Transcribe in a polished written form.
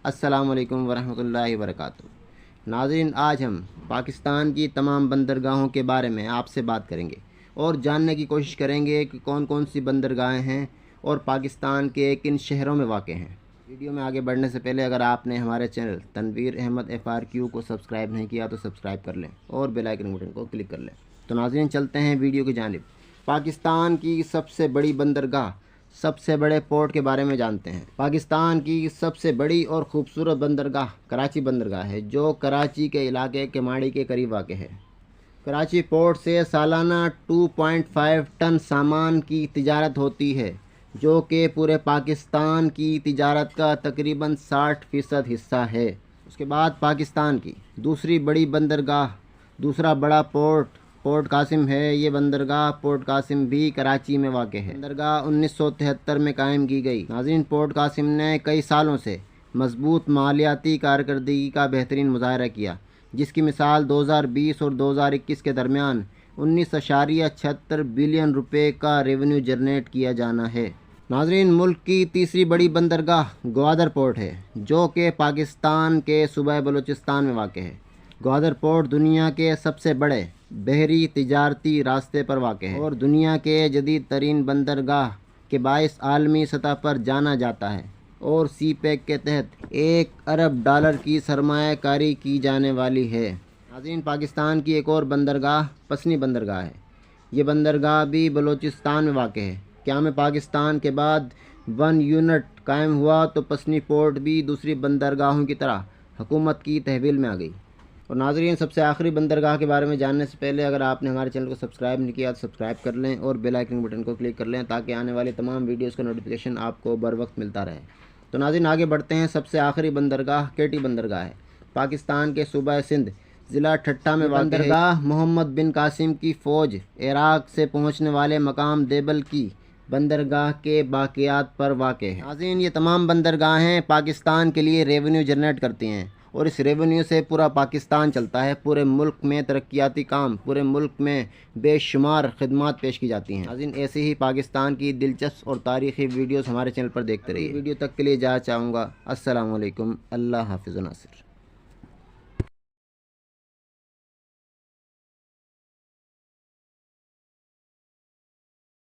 अस्सलामु अलैकुम वरहमतुल्लाहि वबरकातुहू। नाज़रीन, आज हम पाकिस्तान की तमाम बंदरगाहों के बारे में आपसे बात करेंगे और जानने की कोशिश करेंगे कि कौन कौन सी बंदरगाहें हैं और पाकिस्तान के किन शहरों में वाक़ हैं। वीडियो में आगे बढ़ने से पहले अगर आपने हमारे चैनल तनवीर अहमद FRQ को सब्सक्राइब नहीं किया तो सब्सक्राइब कर लें और बेल आइकन बटन को क्लिक कर लें। तो नाज़रीन, चलते हैं वीडियो की जानिब। पाकिस्तान की सबसे बड़ी बंदरगाह, सबसे बड़े पोर्ट के बारे में जानते हैं। पाकिस्तान की सबसे बड़ी और ख़ूबसूरत बंदरगाह कराची बंदरगाह है, जो कराची के इलाके केमाड़ी के करीब वाक़ है। कराची पोर्ट से सालाना 2.5 टन सामान की तिजारत होती है, जो कि पूरे पाकिस्तान की तिजारत का तकरीबन 60% हिस्सा है। उसके बाद पाकिस्तान की दूसरी बड़ी बंदरगाह, दूसरा बड़ा पोर्ट कासिम है। ये बंदरगाह पोर्ट कासिम भी कराची में वाक़ है। बंदरगाह 1973 में कायम की गई। नाज़रीन, पोर्ट कासिम ने कई सालों से मजबूत मालियाती कारकर्दगी का बेहतरीन मुजाहरा किया, जिसकी मिसाल 2020 और 2021 के दरमियान 19.76 बिलियन रुपए का रेवेन्यू जनरेट किया जाना है। नाज़रीन, मुल्क की तीसरी बड़ी बंदरगाह ग्वादर पोर्ट है, जो कि पाकिस्तान के सूबा बलूचिस्तान में वाक़ है। ग्वादर पोर्ट दुनिया के सबसे बड़े बहरी तिजारती रास्ते पर वाक़ है और दुनिया के जदीद तरीन बंदरगाह के बाइस आलमी सतह पर जाना जाता है और CPEC के तहत $1 अरब की सरमायाकारी की जाने वाली है। नाज़रीन, पाकिस्तान की एक और बंदरगाह पसनी बंदरगाह है। ये बंदरगाह भी बलूचिस्तान में वाक़ है। क़याम पाकिस्तान के बाद 1 यूनिट कायम हुआ तो पसनी पोर्ट भी दूसरी बंदरगाहों की तरह हुकूमत की तहवील में आ गई। और नाज़रीन, सबसे आखिरी बंदरगाह के बारे में जानने से पहले अगर आपने हमारे चैनल को सब्सक्राइब नहीं किया तो सब्सक्राइब कर लें और बेल आइकन बटन को क्लिक कर लें, ताकि आने वाली तमाम वीडियोस का नोटिफिकेशन आपको बर वक्त मिलता रहे। तो नाज़रीन, आगे बढ़ते हैं। सबसे आखिरी बंदरगाह केटी बंदरगाह है। पाकिस्तान के सूबा सिंध ज़िला ठट्टा में बंदरगाह मोहम्मद बिन कासिम की फ़ौज इराक़ से पहुँचने वाले मकाम देबल की बंदरगाह के बाक़ियात पर वाक़ है। नाज़रीन, ये तमाम बंदरगाहें पाकिस्तान के लिए रेवेन्यू जनरेट करती हैं और इस रेवेन्यू से पूरा पाकिस्तान चलता है। पूरे मुल्क में तरक्याती काम, पूरे मुल्क में बेशुमार खिदमात पेश की जाती हैं। नाज़रीन, ऐसे ही पाकिस्तान की दिलचस्प और तारीख़ी वीडियोस हमारे चैनल पर देखते रहिए। वीडियो तक के लिए इजाज़त चाहूँगा। अस्सलामु अलैकुम। अल्लाह हाफ़िज़ नासिर।